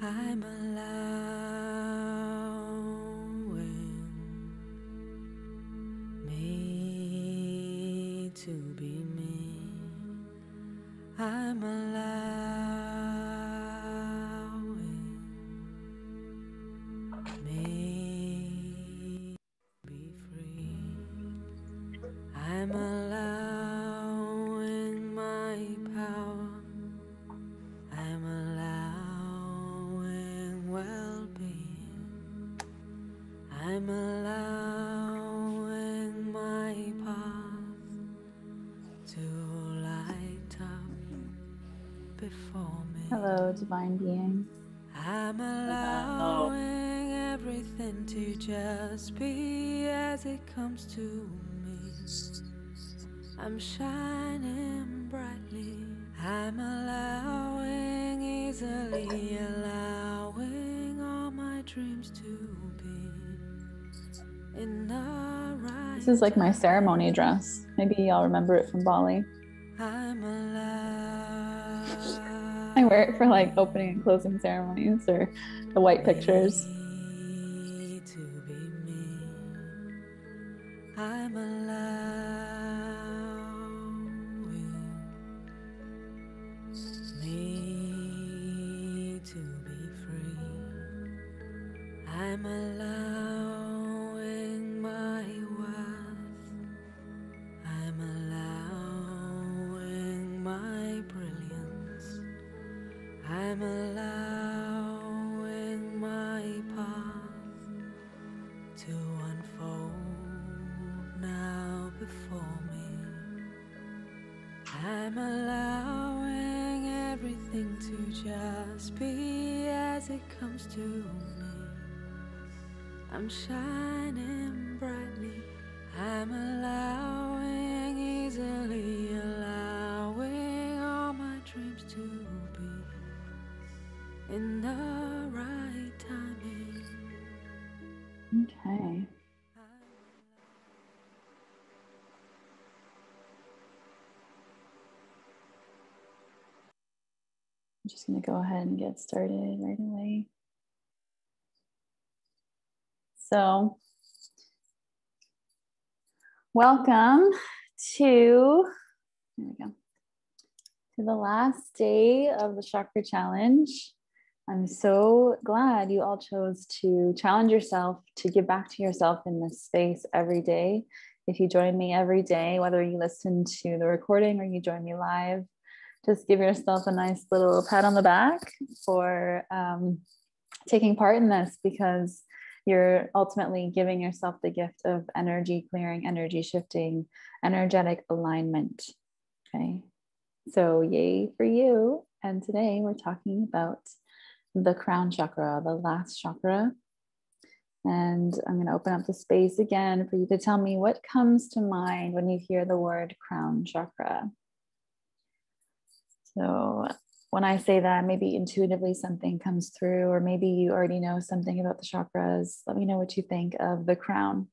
I'm allowing me to be me. I'm allowing me to be free. I'm allowing my power. I'm allowing well-being. I'm allowing my path to light up before me. Hello, divine being. I'm allowing everything to just be as it comes to me. I'm shining brightly. I'm allowing, easily allowing all my dreams to be in the right. This is like my ceremony dress. Maybe y'all remember it from Bali. I'm allowed. I wear it for like opening and closing ceremonies or the white pictures. Me to be me. I'm allowing me to be free. I'm allowing my worth. I'm allowing my brilliance. I'm allowing my path to unfold now before me. I'm allowing everything to just be as it comes to me. I'm shining brightly. I'm allowing, easily allowing all my dreams to be in the right timing. Okay. I'm just going to go ahead and get started right away. So, welcome to, there we go, to the last day of the Chakra Challenge. I'm so glad you all chose to challenge yourself to give back to yourself in this space every day. If you join me every day, whether you listen to the recording or you join me live, just give yourself a nice little pat on the back for taking part in this, because you're ultimately giving yourself the gift of energy clearing, energy shifting, energetic alignment. Okay, so yay for you. And today we're talking about the crown chakra, the last chakra. And I'm going to open up the space again for you to tell me what comes to mind when you hear the word crown chakra. So when I say that, maybe intuitively something comes through, or maybe you already know something about the chakras. Let me know what you think of the crown.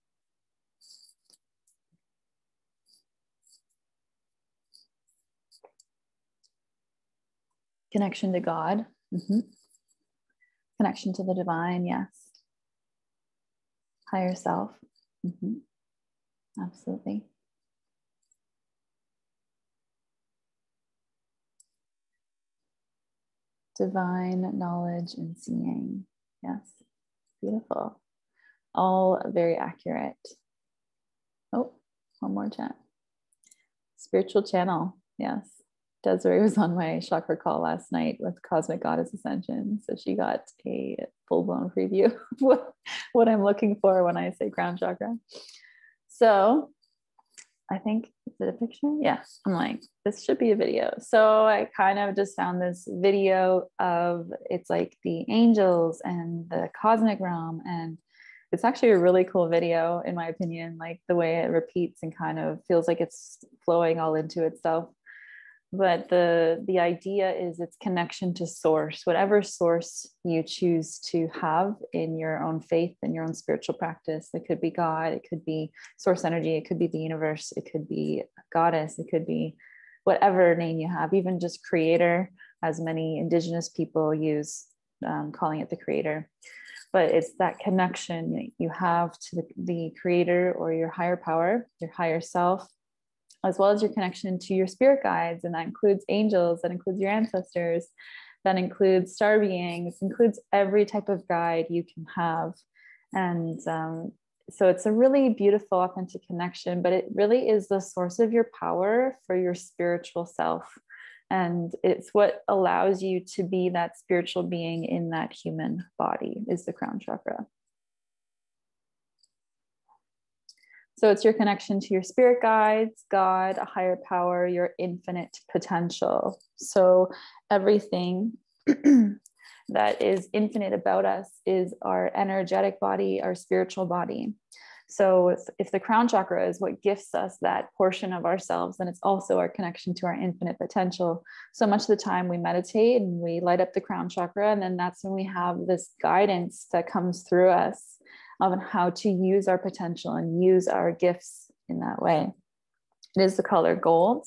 Connection to God. Connection to the divine, yes. Higher self. Absolutely. Divine knowledge and seeing. Yes. Beautiful. All very accurate. Oh, one more chat. Spiritual channel. Yes. Desiree was on my chakra call last night with Cosmic Goddess Ascension. So she got a full-blown preview of what I'm looking for when I say crown chakra. So I think, is it a picture? Yeah. I'm like, this should be a video. So I kind of just found this video of, it's like the angels and the cosmic realm. And it's actually a really cool video, in my opinion, like the way it repeats and kind of feels like it's flowing all into itself. But the idea is its connection to source, whatever source you choose to have in your own faith and your own spiritual practice. It could be God, it could be source energy, it could be the universe, it could be goddess, it could be whatever name you have, even just creator, as many indigenous people use calling it the creator. But it's that connection you have to the creator or your higher power, your higher self, as well as your connection to your spirit guides. And that includes angels, that includes your ancestors, that includes star beings, includes every type of guide you can have. And so it's a really beautiful, authentic connection, but it really is the source of your power for your spiritual self. And it's what allows you to be that spiritual being in that human body, is the crown chakra. So it's your connection to your spirit guides, God, a higher power, your infinite potential. So everything that is infinite about us is our energetic body, our spiritual body. So if the crown chakra is what gifts us that portion of ourselves, then it's also our connection to our infinite potential. So much of the time we meditate and we light up the crown chakra, and then that's when we have this guidance that comes through us on how to use our potential and use our gifts in that way. It is the color gold,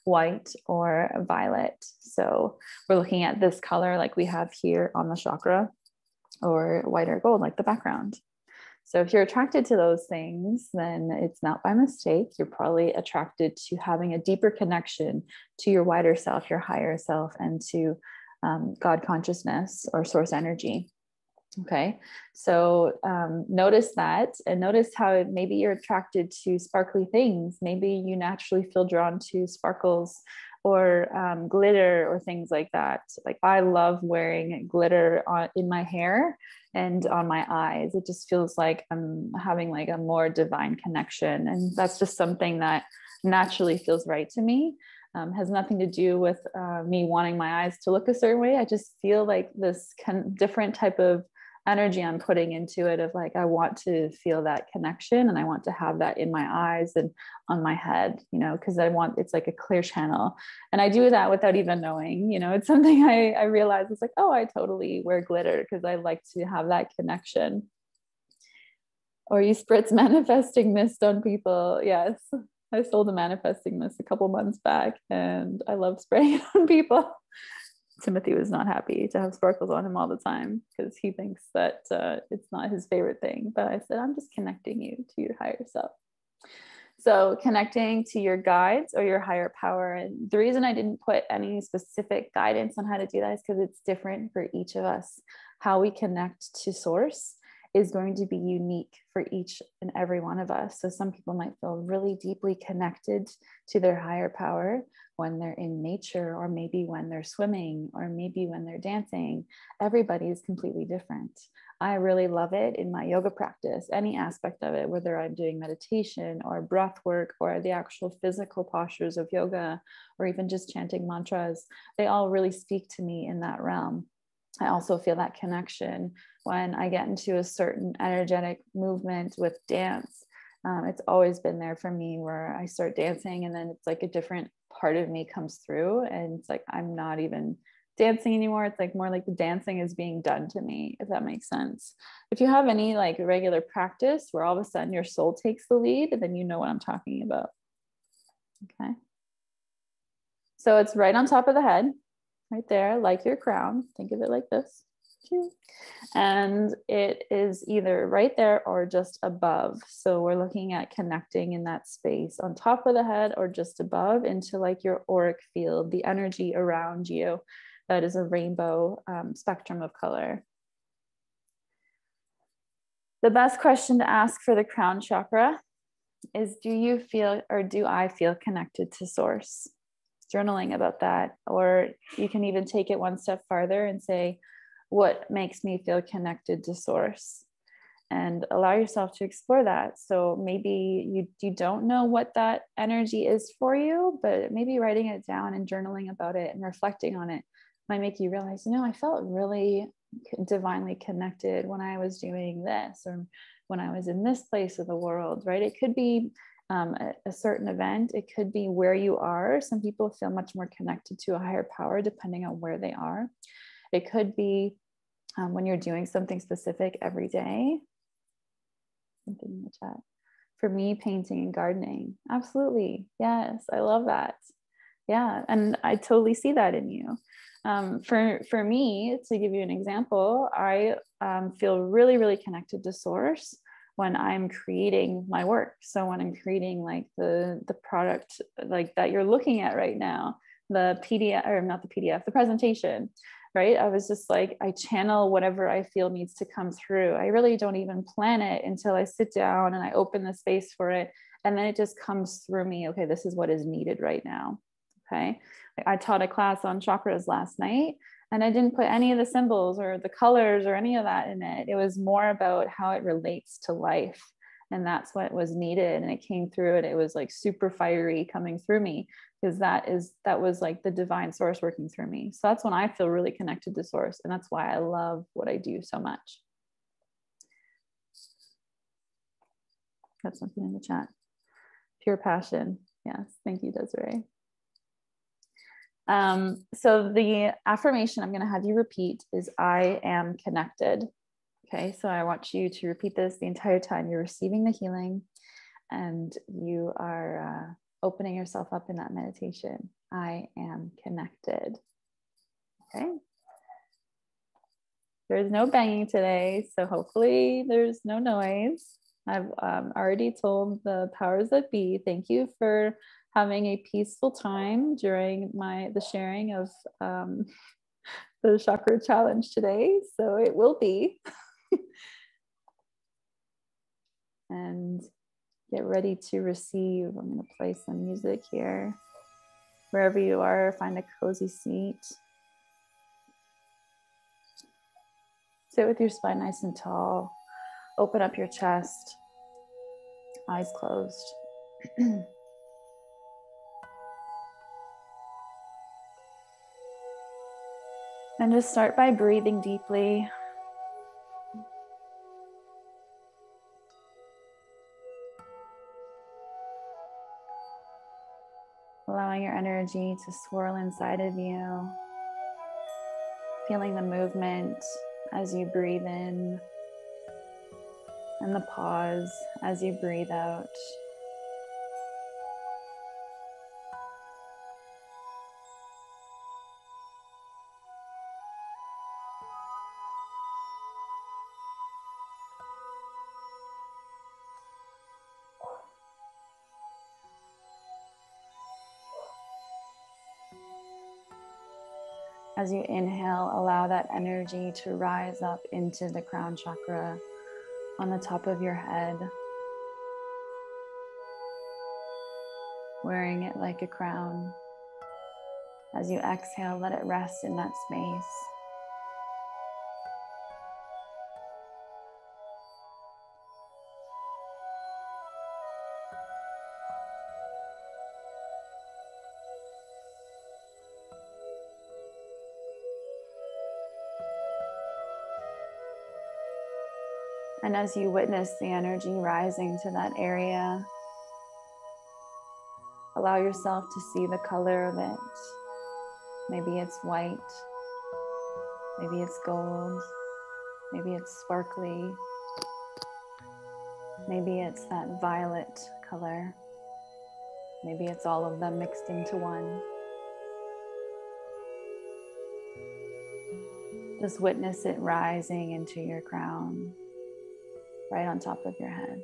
white, or violet. So we're looking at this color like we have here on the chakra, or white or gold like the background. So if you're attracted to those things, then it's not by mistake. You're probably attracted to having a deeper connection to your wider self, your higher self, and to God consciousness or source energy. Okay, so notice that, and notice how maybe you're attracted to sparkly things. Maybe you naturally feel drawn to sparkles or glitter or things like that. Like I love wearing glitter in my hair and on my eyes. It just feels like I'm having like a more divine connection. And that's just something that naturally feels right to me. Has nothing to do with me wanting my eyes to look a certain way. I just feel like this different type of energy I'm putting into it, of like, I want to feel that connection, and I want to have that in my eyes and on my head, you know, because it's like a clear channel. And I do that without even knowing, you know, it's something I realize. It's like, oh, I totally wear glitter because I like to have that connection. Or you spritz manifesting mist on people. Yes, I sold a manifesting mist a couple months back, and I love spraying it on people. Timothy was not happy to have sparkles on him all the time because he thinks that it's not his favorite thing. But I said, I'm just connecting you to your higher self. So connecting to your guides or your higher power. And the reason I didn't put any specific guidance on how to do that is because it's different for each of us. How we connect to source is going to be unique for each and every one of us. So some people might feel really deeply connected to their higher power when they're in nature, or maybe when they're swimming, or maybe when they're dancing. Everybody is completely different. I really love it in my yoga practice, any aspect of it, whether I'm doing meditation or breath work or the actual physical postures of yoga, or even just chanting mantras. They all really speak to me in that realm. I also feel that connection when I get into a certain energetic movement with dance. It's always been there for me, where I start dancing and then it's like a different part of me comes through, and it's like I'm not even dancing anymore. It's like more like the dancing is being done to me, if that makes sense. If you have any like regular practice where all of a sudden your soul takes the lead, then you know what I'm talking about. Okay. So it's right on top of the head, right there, like your crown. Think of it like this. And it is either right there or just above. So we're looking at connecting in that space on top of the head or just above into like your auric field, the energy around you. That is a rainbow spectrum of color. The best question to ask for the crown chakra is, do you feel, or do I feel connected to source? Journaling about that. Or you can even take it one step farther and say, what makes me feel connected to source? And allow yourself to explore that. So maybe you don't know what that energy is for you, but maybe writing it down and journaling about it and reflecting on it might make you realize, you know, I felt really divinely connected when I was doing this, or when I was in this place of the world, right? It could be a certain event. It could be where you are. Some people feel much more connected to a higher power depending on where they are. It could be when you're doing something specific every day. Something in the chat. For me, painting and gardening. Absolutely. Yes, I love that. Yeah. And I totally see that in you. For me, to give you an example, I feel really, really connected to source when I'm creating my work. So when I'm creating like the product like that you're looking at right now, the PDF, or not the PDF, the presentation, right? I was just like, I channel whatever I feel needs to come through. I really don't even plan it until I sit down and I open the space for it. And then it just comes through me. Okay, this is what is needed right now. Okay. I taught a class on chakras last night, and I didn't put any of the symbols or the colors or any of that in it. It was more about how it relates to life. And that's what was needed. And it came through, and it was like super fiery coming through me, because that was like the divine source working through me. So that's when I feel really connected to source. And that's why I love what I do so much. Got something in the chat. Pure passion. Yes. Thank you, Desiree. So the affirmation I'm going to have you repeat is I am connected. Okay, so I want you to repeat this the entire time you're receiving the healing and you are opening yourself up in that meditation. I am connected. Okay. There's no banging today, so hopefully there's no noise. I've already told the powers that be, thank you for having a peaceful time during the sharing of the chakra challenge today. So it will be. And get ready to receive. I'm going to play some music here. Wherever you are, find a cozy seat. Sit with your spine nice and tall. Open up your chest. Eyes closed. And just start by breathing deeply. Allowing your energy to swirl inside of you. Feeling the movement as you breathe in. And the pause as you breathe out. As you inhale, allow that energy to rise up into the crown chakra on the top of your head, wearing it like a crown. As you exhale, let it rest in that space. And as you witness the energy rising to that area, allow yourself to see the color of it. Maybe it's white, maybe it's gold, maybe it's sparkly, maybe it's that violet color, maybe it's all of them mixed into one. Just witness it rising into your crown, right on top of your head.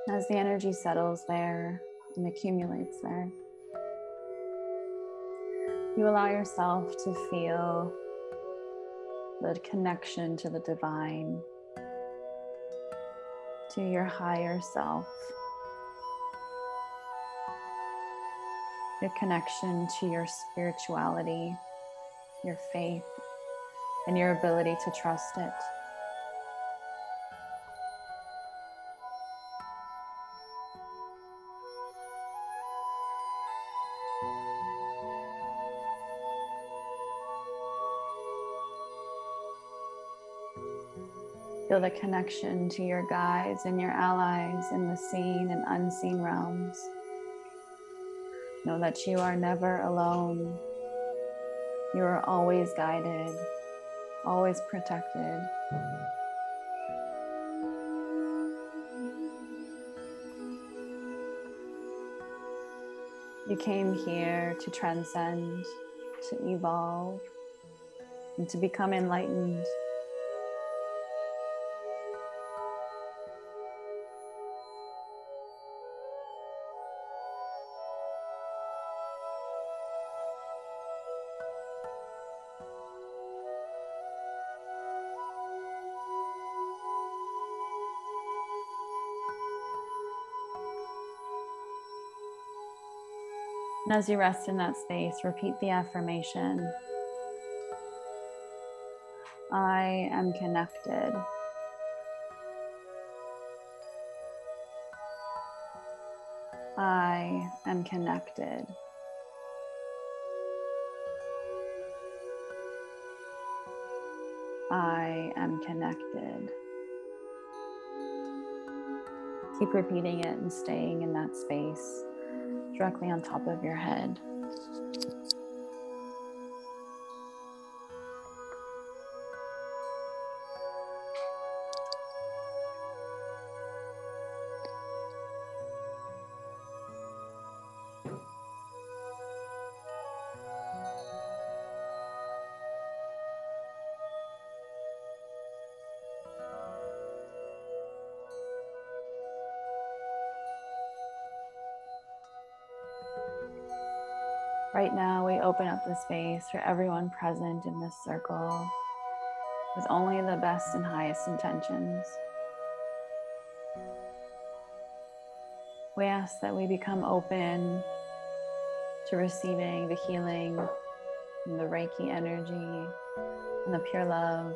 As the energy settles there and accumulates there, you allow yourself to feel the connection to the divine, to your higher self, your connection to your spirituality, your faith, and your ability to trust it. Feel the connection to your guides and your allies in the seen and unseen realms. Know that you are never alone. You are always guided, always protected. You came here to transcend, to evolve, and to become enlightened. And as you rest in that space, repeat the affirmation. I am connected. I am connected. I am connected. Keep repeating it and staying in that space directly on top of your head. Right now, we open up the space for everyone present in this circle with only the best and highest intentions. We ask that we become open to receiving the healing and the Reiki energy and the pure love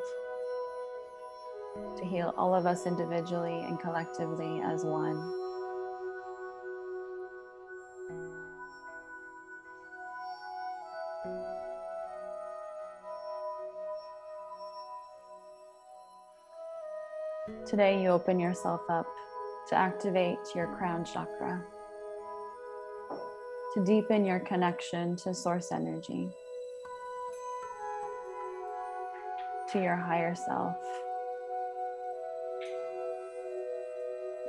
to heal all of us individually and collectively as one. Today, you open yourself up to activate your crown chakra, to deepen your connection to source energy, to your higher self,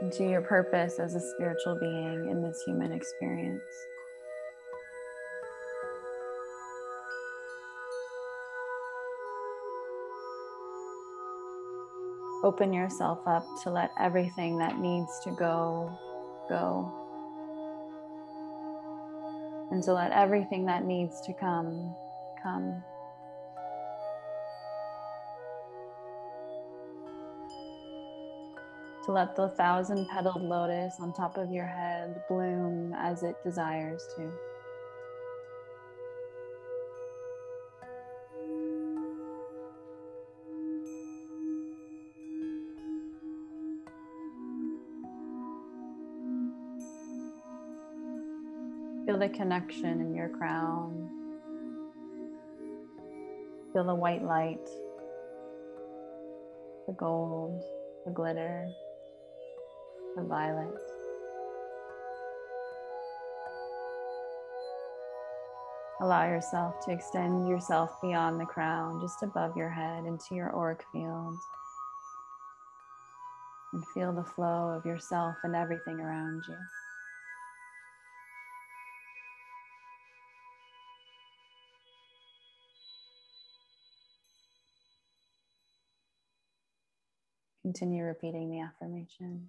and to your purpose as a spiritual being in this human experience. Open yourself up to let everything that needs to go, go. And to let everything that needs to come, come. To let the 1,000-petaled lotus on top of your head bloom as it desires to. Feel the connection in your crown. Feel the white light, the gold, the glitter, the violet. Allow yourself to extend yourself beyond the crown, just above your head into your auric field. And feel the flow of yourself and everything around you. Continue repeating the affirmation.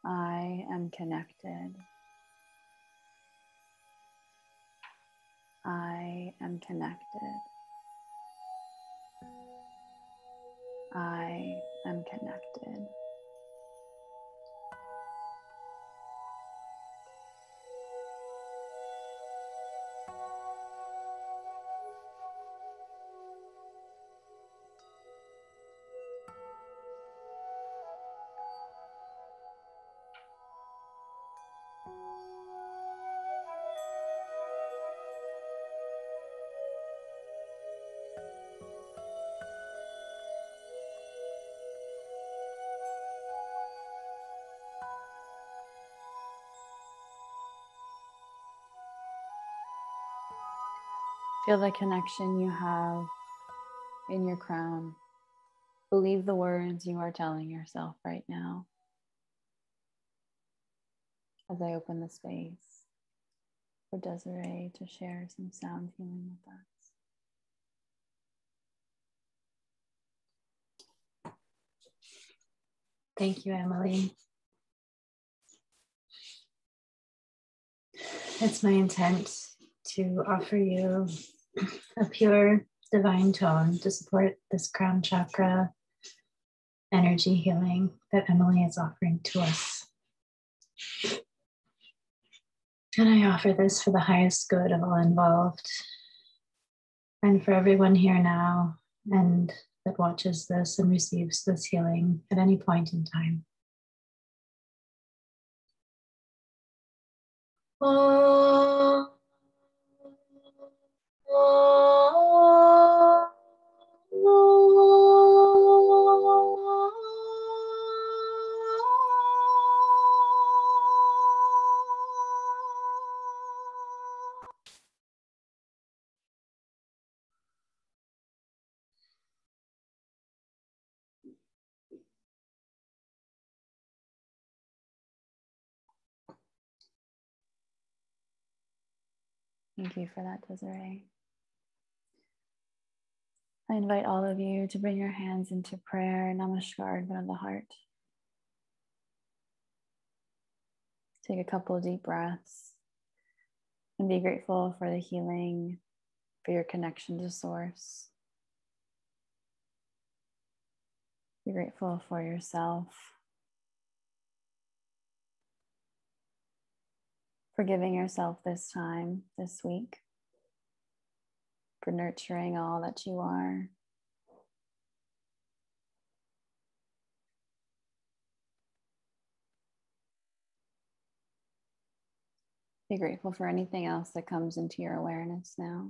I am connected. I am connected. I am connected. Feel the connection you have in your crown. Believe the words you are telling yourself right now. As I open the space for Desiree to share some sound healing with us. Thank you, Emily. It's my intent to offer you a pure divine tone to support this crown chakra energy healing that Emily is offering to us. And I offer this for the highest good of all involved and for everyone here now and that watches this and receives this healing at any point in time. Thank you for that, Desiree. I invite all of you to bring your hands into prayer, Namaskar, from the heart. Take a couple of deep breaths and be grateful for the healing, for your connection to Source. Be grateful for yourself, for giving yourself this time, this week, for nurturing all that you are. Be grateful for anything else that comes into your awareness now.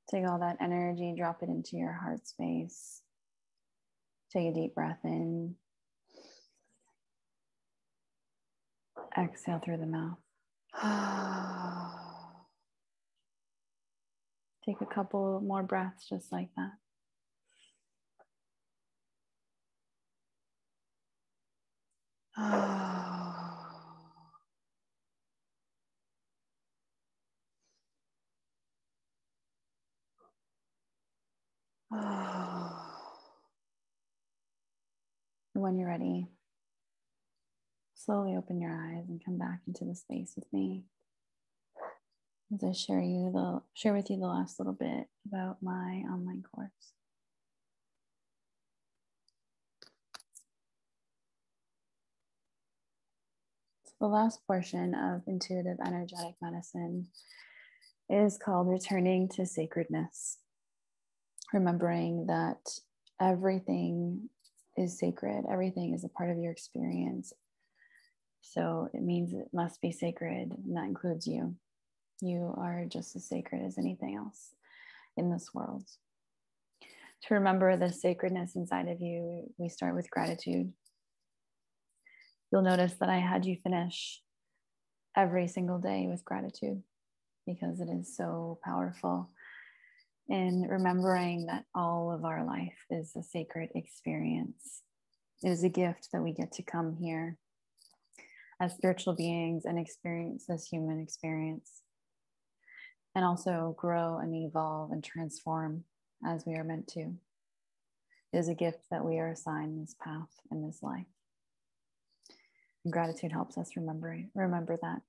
Take all that energy, drop it into your heart space. Take a deep breath in. Exhale through the mouth. Take a couple more breaths just like that. When you're ready, slowly open your eyes and come back into the space with me as I share with you the last little bit about my online course. So the last portion of intuitive energetic medicine is called Returning to Sacredness. Remembering that everything is sacred, everything is a part of your experience. So it means it must be sacred, and that includes you. You are just as sacred as anything else in this world. To remember the sacredness inside of you, we start with gratitude. You'll notice that I had you finish every single day with gratitude because it is so powerful in remembering that all of our life is a sacred experience. It is a gift that we get to come here as spiritual beings and experience this human experience, and also grow and evolve and transform as we are meant to. It is a gift that we are assigned this path in this life. And gratitude helps us remember that.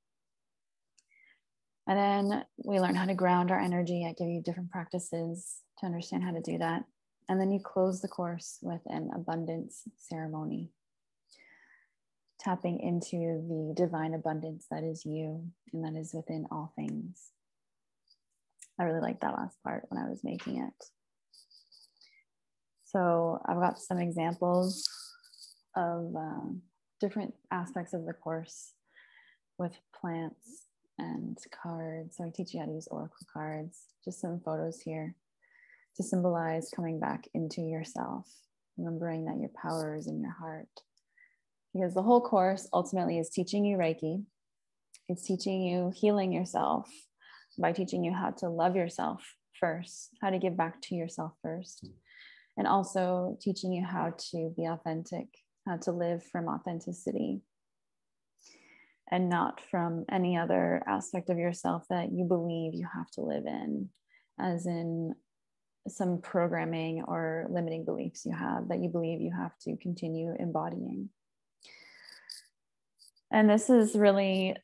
And then we learn how to ground our energy. I give you different practices to understand how to do that. And then you close the course with an abundance ceremony, tapping into the divine abundance that is you and that is within all things. I really liked that last part when I was making it. So I've got some examples of different aspects of the course with plants and cards. So I teach you how to use oracle cards, just some photos here to symbolize coming back into yourself remembering that your power is in your heart. Because the whole course ultimately is teaching you Reiki. It's teaching you healing yourself by teaching you how to love yourself first, how to give back to yourself first, and also teaching you how to be authentic, how to live from authenticity and not from any other aspect of yourself that you believe you have to live in, as in some programming or limiting beliefs you have that you believe you have to continue embodying. And this is really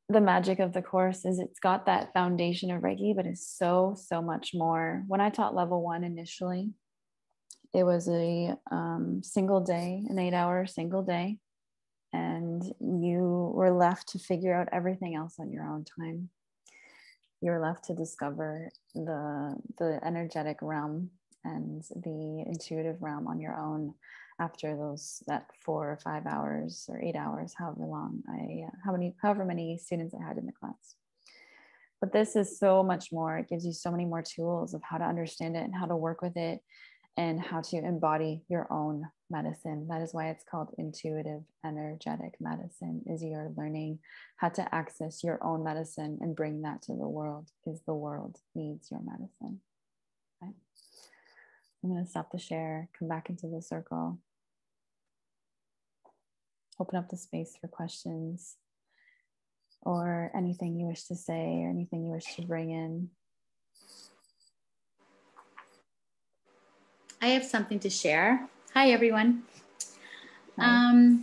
the magic of the course, is it's got that foundation of Reiki, but it's so much more. When I taught level 1 initially, it was a single day, an 8-hour single day, and you were left to figure out everything else on your own time. You're left to discover the energetic realm and the intuitive realm on your own after that 4 or 5 hours or 8 hours, however many students I had in the class. But this is so much more. It gives you so many more tools of how to understand it and how to work with it and how to embody your own medicine. That is why it's called intuitive energetic medicine, is you're learning how to access your own medicine and bring that to the world, because the world needs your medicine. Okay. I'm going to stop the share, come back into the circle, open up the space for questions or anything you wish to say or anything you wish to bring in. I have something to share. Hi, everyone. Hi.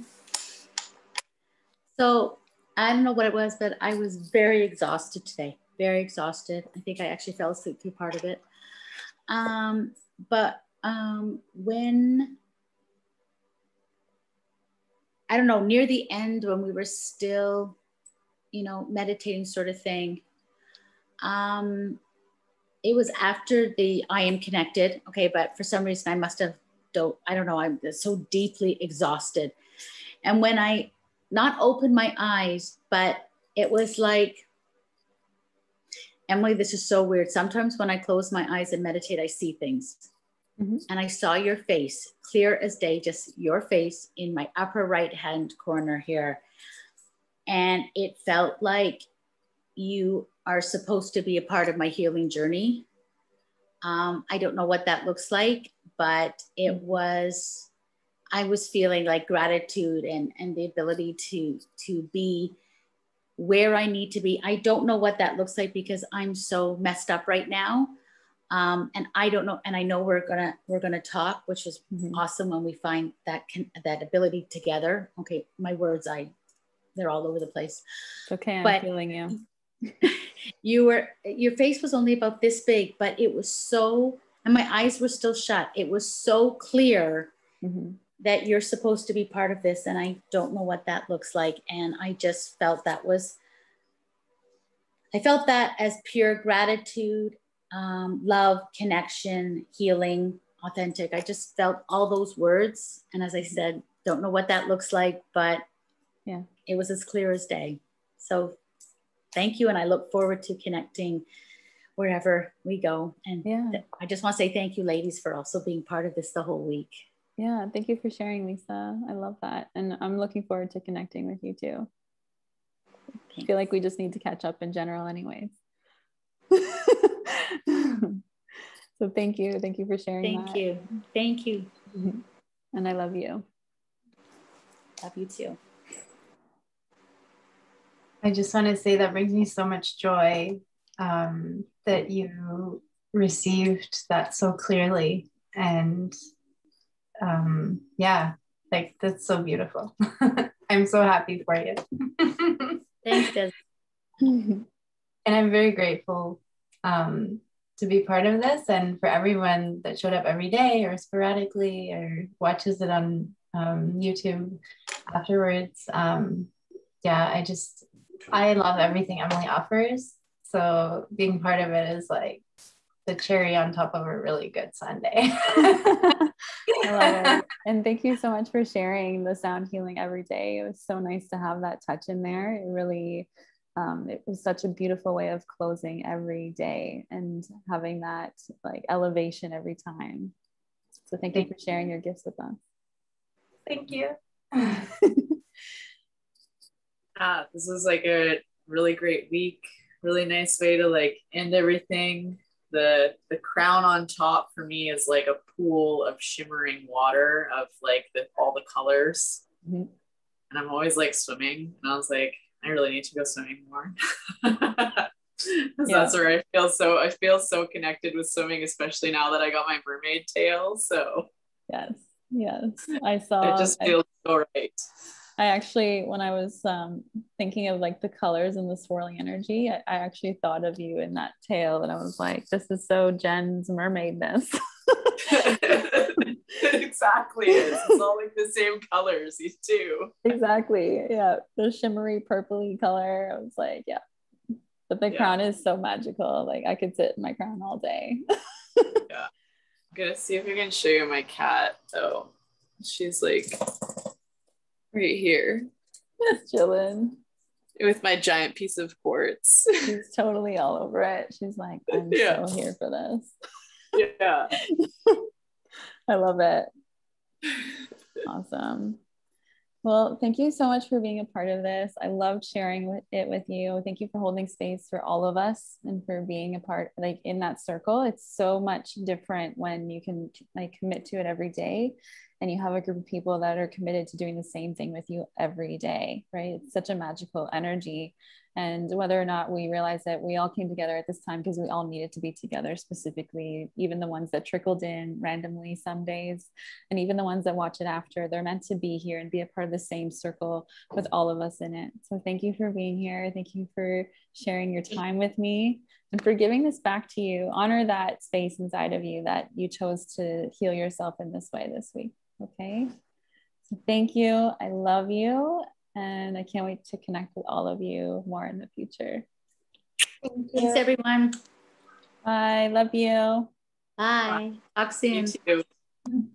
So I don't know what it was, but I was very exhausted today. Very exhausted. I think I actually fell asleep through part of it. When, I don't know, near the end, when we were still, meditating sort of thing, it was after the I am connected. Okay. But for some reason I must have, I don't know, I'm so deeply exhausted. And when I not opened my eyes, but it was like, Emily, this is so weird. Sometimes when I close my eyes and meditate, I see things. Mm-hmm. And I saw your face clear as day, just your face in my upper right-hand corner here. And it felt like you are supposed to be a part of my healing journey. I don't know what that looks like, but I was feeling like gratitude and the ability to be where I need to be. I don't know what that looks like because I'm so messed up right now. And I don't know. And I know we're gonna talk, which is awesome when we find that ability together. Okay. My words, they're all over the place. It's okay. I'm feeling you. Your face was only about this big, but it was so, and my eyes were still shut. It was so clear that you're supposed to be part of this. And I don't know what that looks like. And I just felt that as pure gratitude, love, connection, healing, authentic. I just felt all those words. And as I said, don't know what that looks like, but yeah, it was as clear as day. So thank you. And I look forward to connecting wherever we go. And I just want to say thank you, ladies, for also being part of this the whole week. Yeah. Thank you for sharing, Lisa. I love that. And I'm looking forward to connecting with you too. Thanks. I feel like we just need to catch up in general anyways. So thank you. Thank you for sharing. Thank you. And I love you. Love you too. I just want to say that brings me so much joy that you received that so clearly. And like that's so beautiful. I'm so happy for you. Thanks, Des. And I'm very grateful to be part of this, and for everyone that showed up every day or sporadically or watches it on YouTube afterwards. I love everything Emily offers. So being part of it is like the cherry on top of a really good Sunday. I love it. And thank you so much for sharing the sound healing every day. It was so nice to have that touch in there. It really, it was such a beautiful way of closing every day and having that like elevation every time. So thank you for sharing your gifts with us. Thank you. This was like a really great week. Really nice way to like end everything. The crown on top for me is like a pool of shimmering water of like all the colors. And I'm always like swimming, and I was like, I really need to go swimming more. That's where I feel so connected with swimming, especially now that I got my mermaid tail. So yes, I saw. It just feels so right. I actually, when I was thinking of like the colors and the swirling energy, I actually thought of you in that tail, and I was like, this is so Jen's mermaidness. Exactly. It's all like the same colors, these two. Exactly. Yeah. The shimmery purpley color. I was like, yeah. But the crown is so magical. Like I could sit in my crown all day. Yeah. I'm gonna see if I can show you my cat though. She's like right here. Just chilling. With my giant piece of quartz. She's totally all over it. She's like, I'm so here for this. Yeah. I love it. Awesome. Well, thank you so much for being a part of this. I loved sharing it with you. Thank you for holding space for all of us and for being a part, like in that circle. It's so much different when you can like commit to it every day and you have a group of people that are committed to doing the same thing with you every day, right? It's such a magical energy. And whether or not we realize that we all came together at this time because we all needed to be together specifically, even the ones that trickled in randomly some days, and even the ones that watch it after, they're meant to be here and be a part of the same circle with all of us in it. So thank you for being here. Thank you for sharing your time with me and for giving this back to you. Honor that space inside of you that you chose to heal yourself in this way this week. Okay. So thank you. I love you. And I can't wait to connect with all of you more in the future. Thanks, everyone. Bye. Love you. Bye. Talk soon. You too.